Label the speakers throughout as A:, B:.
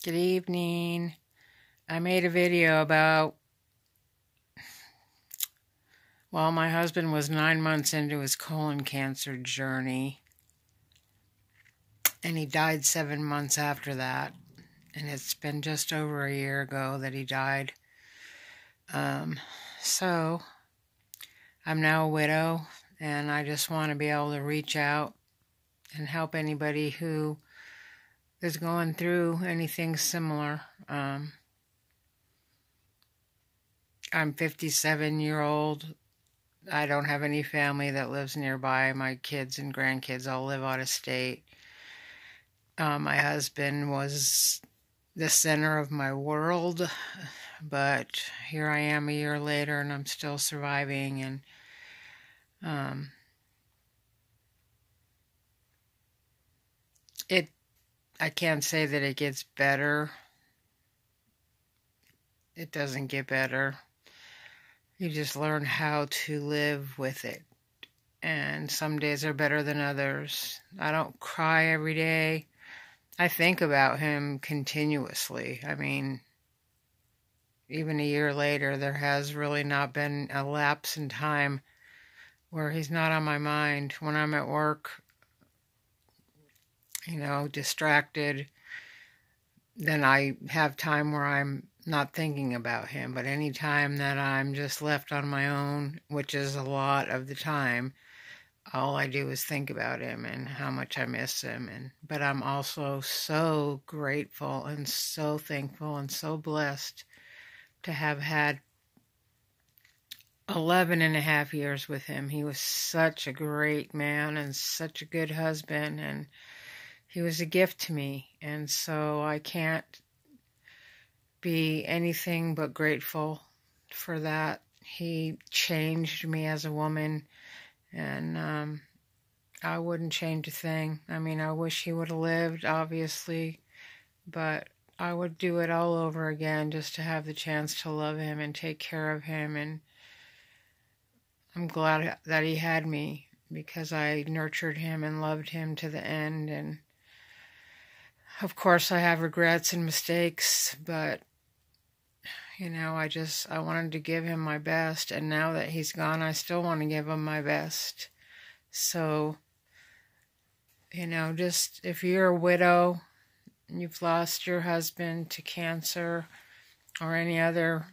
A: Good evening. I made a video about, my husband was 9 months into his colon cancer journey, and he died 7 months after that. And it's been just over a year ago that he died. So I'm now a widow, and I just want to be able to reach out and help anybody who is going through anything similar. I'm 57-year-old. I don't have any family that lives nearby. My kids and grandkids all live out of state. My husband was the center of my world, but here I am a year later and I'm still surviving. And I can't say that it gets better. It doesn't get better. You just learn how to live with it. And some days are better than others. I don't cry every day. I think about him continuously. I mean, even a year later, there has really not been a lapse in time where he's not on my mind. When I'm at work, distracted, then I have time where I'm not thinking about him. But any time that I'm just left on my own, which is a lot of the time, all I do is think about him and how much I miss him. But I'm also so grateful and so thankful and so blessed to have had 11 and a half years with him. He was such a great man and such a good husband, and he was a gift to me. And so I can't be anything but grateful for that. He changed me as a woman, and I wouldn't change a thing. I mean, I wish he would have lived, obviously, but I would do it all over again just to have the chance to love him and take care of him. And I'm glad that he had me, because I nurtured him and loved him to the end. And of course I have regrets and mistakes, but I wanted to give him my best, and now that he's gone, I still want to give him my best. So, just if you're a widow and you've lost your husband to cancer or any other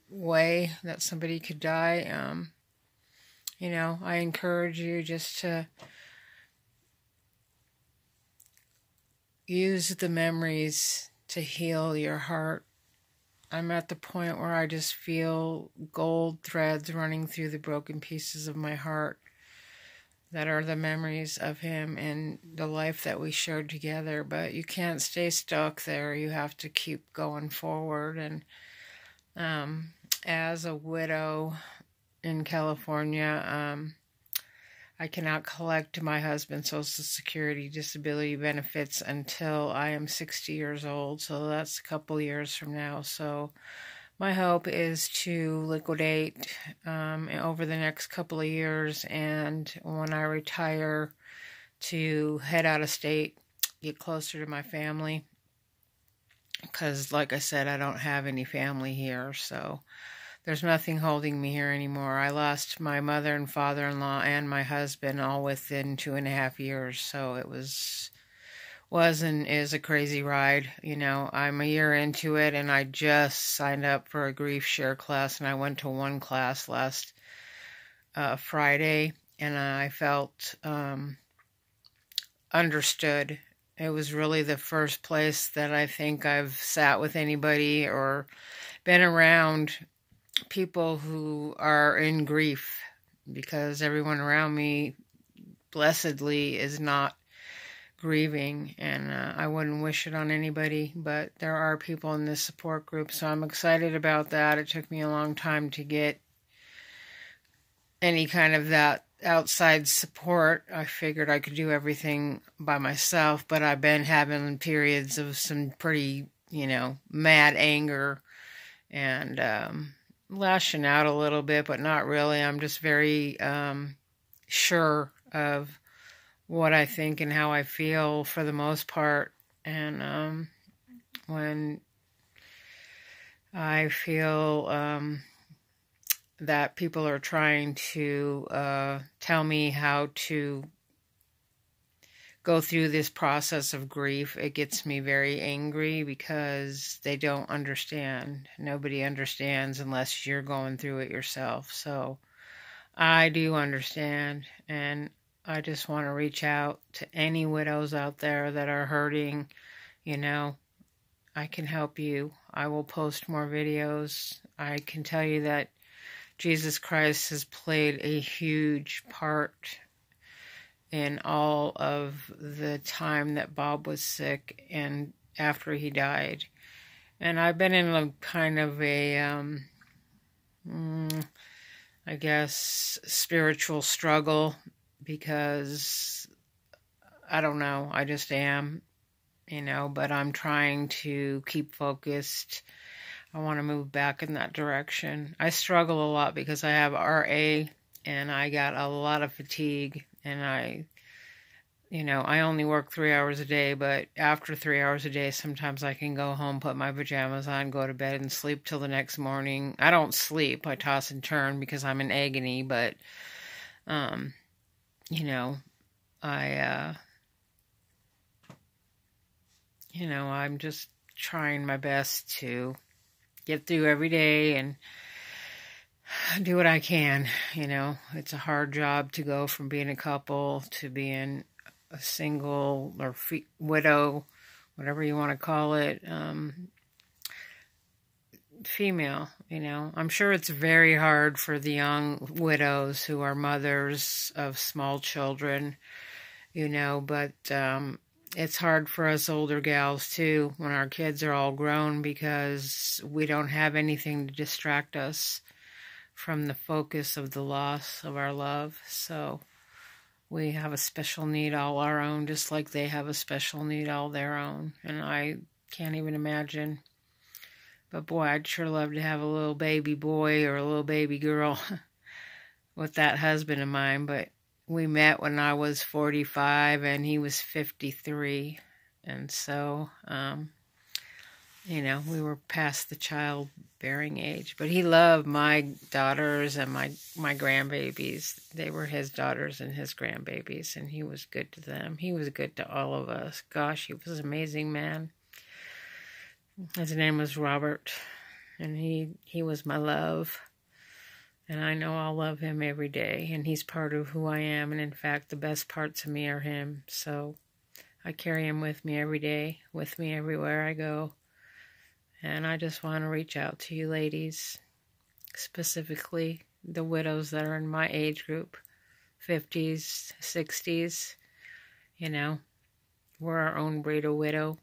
A: way that somebody could die, I encourage you just to use the memories to heal your heart. I'm at the point where I just feel gold threads running through the broken pieces of my heart that are the memories of him and the life that we shared together. But you can't stay stuck there. You have to keep going forward. And as a widow in California, I cannot collect my husband's Social Security disability benefits until I am 60 years old, so that's a couple years from now. So my hope is to liquidate over the next couple of years, and when I retire, to head out of state, get closer to my family, because like I said, I don't have any family here, so there's nothing holding me here anymore. I lost my mother and father-in-law and my husband all within 2.5 years. So it was and is a crazy ride. I'm a year into it, and I just signed up for a grief share class, and I went to one class last Friday, and I felt understood. It was really the first place that I think I've sat with anybody or been around people who are in grief, because everyone around me, blessedly, is not grieving, and I wouldn't wish it on anybody, but there are people in this support group, so I'm excited about that. It took me a long time to get any kind of that outside support. I figured I could do everything by myself, but I've been having periods of some pretty, mad anger and lashing out a little bit, but not really. I'm just very sure of what I think and how I feel for the most part. And when I feel that people are trying to tell me how to go through this process of grief. It gets me very angry because they don't understand. Nobody understands unless you're going through it yourself. So I do understand, and I just want to reach out to any widows out there that are hurting. You know, I can help you. I will post more videos. I can tell you that Jesus Christ has played a huge part in all of the time that Bob was sick and after he died. And I've been in a kind of a, I guess, spiritual struggle because, I don't know, I just am, you know, but I'm trying to keep focused. I want to move back in that direction. I struggle a lot because I have RA and I got a lot of fatigue, and I only work 3 hours a day, but after 3 hours a day, sometimes I can go home, put my pajamas on, go to bed, and sleep till the next morning. I don't sleep. I toss and turn because I'm in agony, but, I'm just trying my best to get through every day and do what I can. It's a hard job to go from being a couple to being a single or widow, whatever you want to call it, female. I'm sure it's very hard for the young widows who are mothers of small children, but it's hard for us older gals too when our kids are all grown because we don't have anything to distract us from the focus of the loss of our love. So we have a special need all our own, just like they have a special need all their own. And I can't even imagine. But boy, I'd sure love to have a little baby boy or a little baby girl with that husband of mine. But we met when I was 45 and he was 53. And so, we were past the childbearing age. But he loved my daughters and my grandbabies. They were his daughters and his grandbabies, and he was good to them. He was good to all of us. Gosh, he was an amazing man. His name was Robert, and he was my love. And I know I'll love him every day, and he's part of who I am. And in fact, the best parts of me are him. So I carry him with me every day, with me everywhere I go. And I just want to reach out to you ladies, specifically the widows that are in my age group, 50s, 60s. We're our own breed of widow.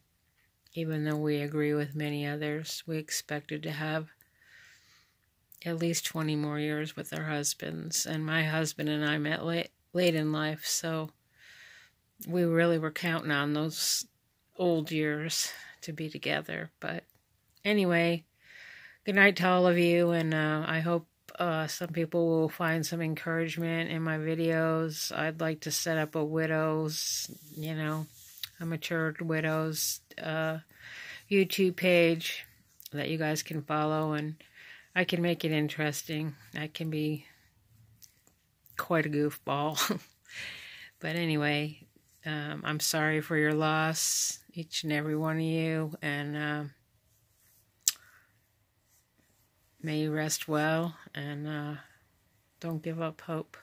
A: Even though we agree with many others, we expected to have at least 20 more years with our husbands. And my husband and I met late in life, so we really were counting on those old years to be together. But anyway, good night to all of you, and I hope some people will find some encouragement in my videos. I'd like to set up a widows, a matured widows YouTube page that you guys can follow, and I can make it interesting. I can be quite a goofball. But anyway, I'm sorry for your loss, each and every one of you, and may you rest well, and don't give up hope.